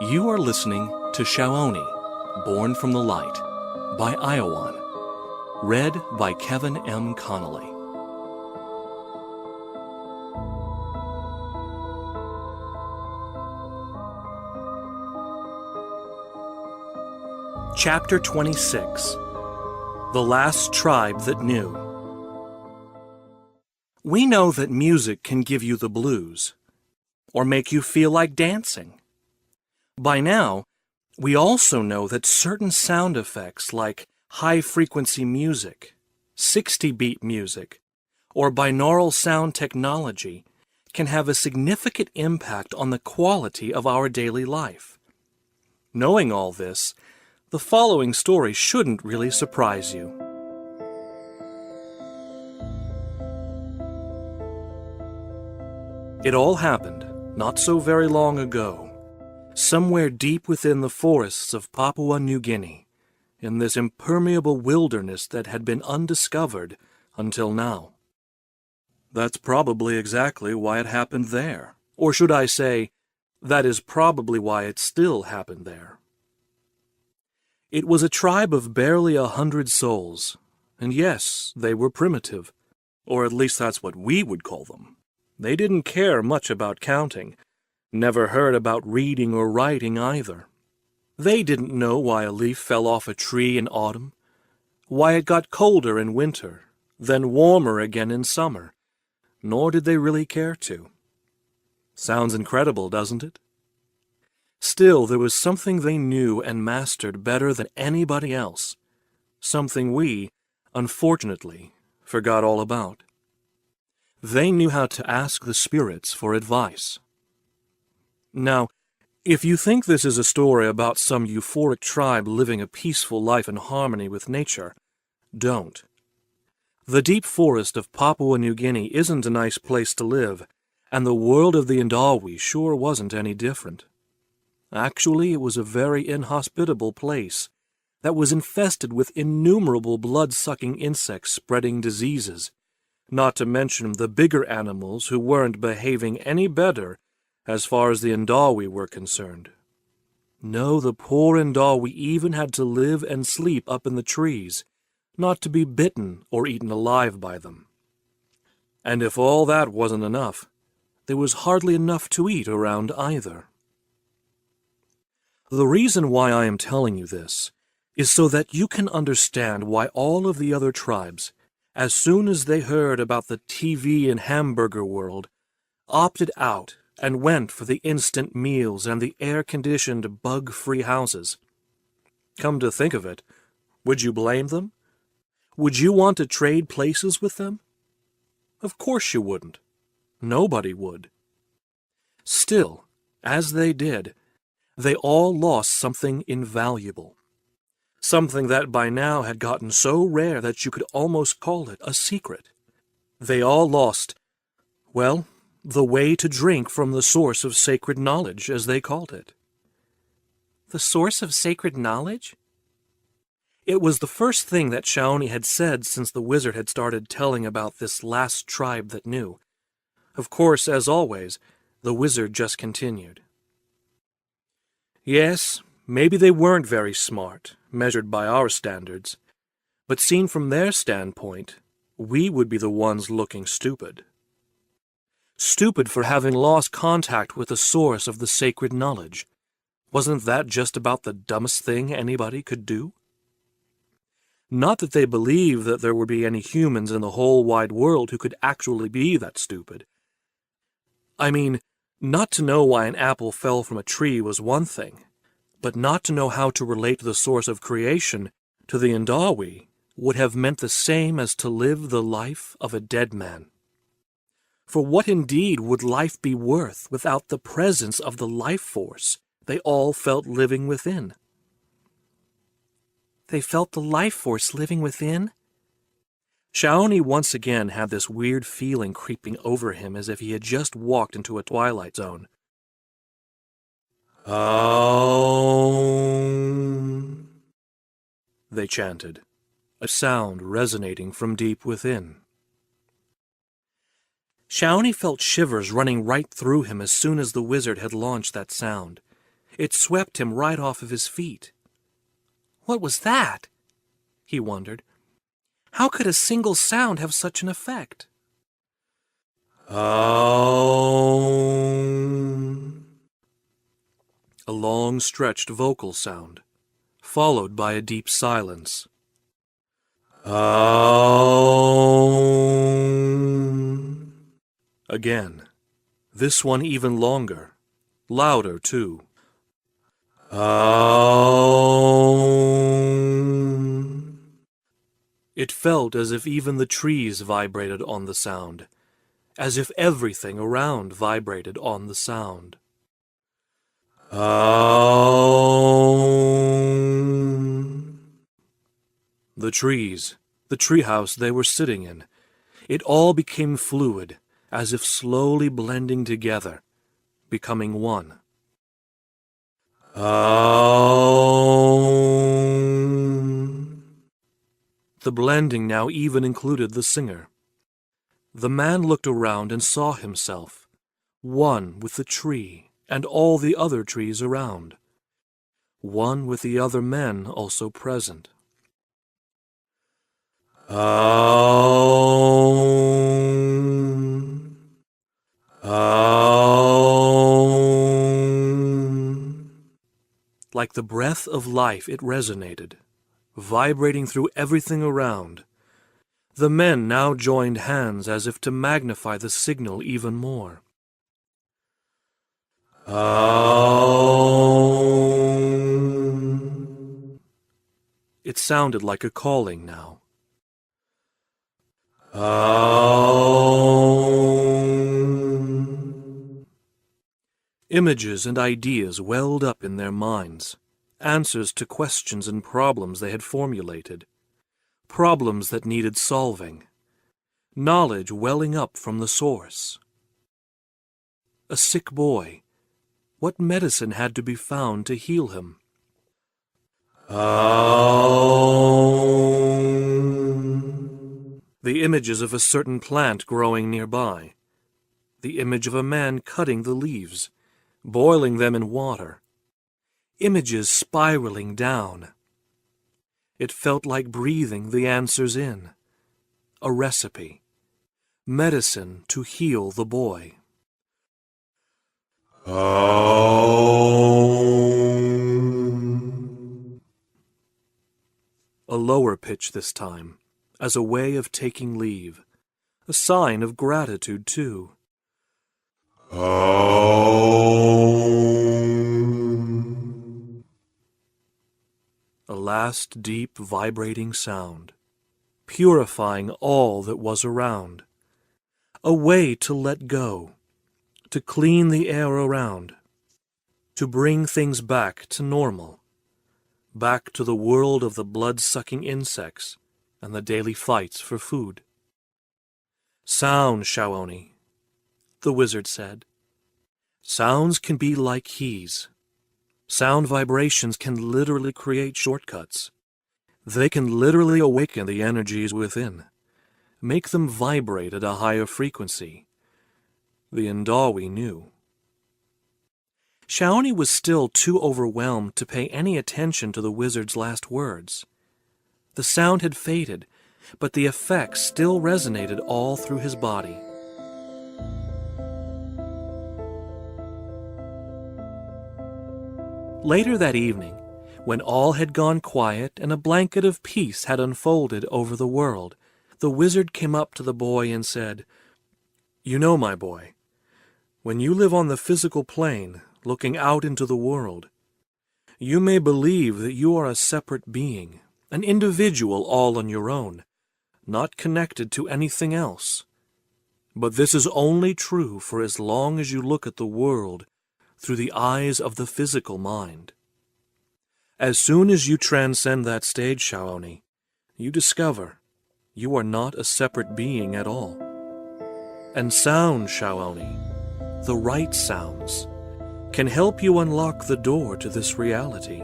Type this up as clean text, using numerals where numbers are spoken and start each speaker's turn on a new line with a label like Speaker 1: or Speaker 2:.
Speaker 1: You are listening to Shaoni, Born from the Light, by Iowan, read by Kevin M. Connolly. Chapter 26. The Last Tribe That Knew. We know that music can give you the blues, or make you feel like dancing. By now, we also know that certain sound effects like high-frequency music, 60-beat music, or binaural sound technology can have a significant impact on the quality of our daily life. Knowing all this, the following story shouldn't really surprise you. It all happened not so very long ago, somewhere deep within the forests of Papua New Guinea, in this impermeable wilderness that had been undiscovered until now. That's probably exactly why it happened there. Or should I say, that is probably why it still happened there. It was a tribe of barely 100 souls, and yes, they were primitive, or at least that's what we would call them. They didn't care much about counting, never heard about reading or writing either. They didn't know why a leaf fell off a tree in autumn, why it got colder in winter, then warmer again in summer, nor did they really care to. Sounds incredible, doesn't it? Still, there was something they knew and mastered better than anybody else, something we, unfortunately, forgot all about. They knew how to ask the spirits for advice. Now, if you think this is a story about some euphoric tribe living a peaceful life in harmony with nature, don't. The deep forest of Papua New Guinea isn't a nice place to live, and the world of the Indalwi sure wasn't any different. Actually, it was a very inhospitable place that was infested with innumerable blood-sucking insects spreading diseases, not to mention the bigger animals who weren't behaving any better as far as the Indalwi were concerned. No, the poor Indalwi even had to live and sleep up in the trees, not to be bitten or eaten alive by them. And if all that wasn't enough, there was hardly enough to eat around either. The reason why I am telling you this is so that you can understand why all of the other tribes, as soon as they heard about the TV and hamburger world, opted out and went for the instant meals and the air-conditioned, bug-free houses. Come to think of it, would you blame them? Would you want to trade places with them? Of course you wouldn't. Nobody would. Still, as they did, they all lost something invaluable. Something that by now had gotten so rare that you could almost call it a secret. They all lost, well, the way to drink from the source of sacred knowledge, as they called it. The source of sacred knowledge? It was the first thing that Shaoni had said since the wizard had started telling about this last tribe that knew. Of course, as always, the wizard just continued. Yes, maybe they weren't very smart, measured by our standards, but seen from their standpoint, we would be the ones looking stupid. Stupid for having lost contact with the source of the sacred knowledge. Wasn't that just about the dumbest thing anybody could do? Not that they believed that there would be any humans in the whole wide world who could actually be that stupid. I mean, not to know why an apple fell from a tree was one thing, but not to know how to relate the source of creation to the Indalwi would have meant the same as to live the life of a dead man. For what indeed would life be worth without the presence of the life force they all felt living within? They felt the life force living within? Shaoni once again had this weird feeling creeping over him as if he had just walked into a twilight zone. Aum, they chanted, a sound resonating from deep within. Shaoni felt shivers running right through him as soon as the wizard had launched that sound. It swept him right off of his feet. What was that? He wondered. How could a single sound have such an effect? A long-stretched vocal sound, followed by a deep silence. Again, this one even longer, louder too. It felt as if even the trees vibrated on the sound, as if everything around vibrated on the sound. The trees, the treehouse they were sitting in, it all became fluid, as if slowly blending together, becoming one. The blending now even included the singer. The man looked around and saw himself, one with the tree and all the other trees around, one with the other men also present. Like the breath of life it resonated, vibrating through everything around. The men now joined hands as if to magnify the signal even more. It sounded like a calling now. Images and ideas welled up in their minds, answers to questions and problems they had formulated, problems that needed solving, knowledge welling up from the source. A sick boy, what medicine had to be found to heal him? The images of a certain plant growing nearby, the image of a man cutting the leaves, boiling them in water, images spiraling down. It felt like breathing the answers in, a recipe, medicine to heal the boy. A lower pitch this time, as a way of taking leave, a sign of gratitude too. A last deep vibrating sound, purifying all that was around. A way to let go, to clean the air around, to bring things back to normal, back to the world of the blood-sucking insects and the daily fights for food. Sound, Shaoni, the wizard said. Sounds can be like keys. Sound vibrations can literally create shortcuts. They can literally awaken the energies within, make them vibrate at a higher frequency. The Indawi knew. Shaoni was still too overwhelmed to pay any attention to the wizard's last words. The sound had faded, but the effects still resonated all through his body. Later that evening, when all had gone quiet and a blanket of peace had unfolded over the world, the wizard came up to the boy and said, "You know, my boy, when you live on the physical plane, looking out into the world, you may believe that you are a separate being, an individual all on your own, not connected to anything else. But this is only true for as long as you look at the world through the eyes of the physical mind. As soon as you transcend that stage, Shaoni, you discover you are not a separate being at all. And sound, Shaoni, the right sounds, can help you unlock the door to this reality.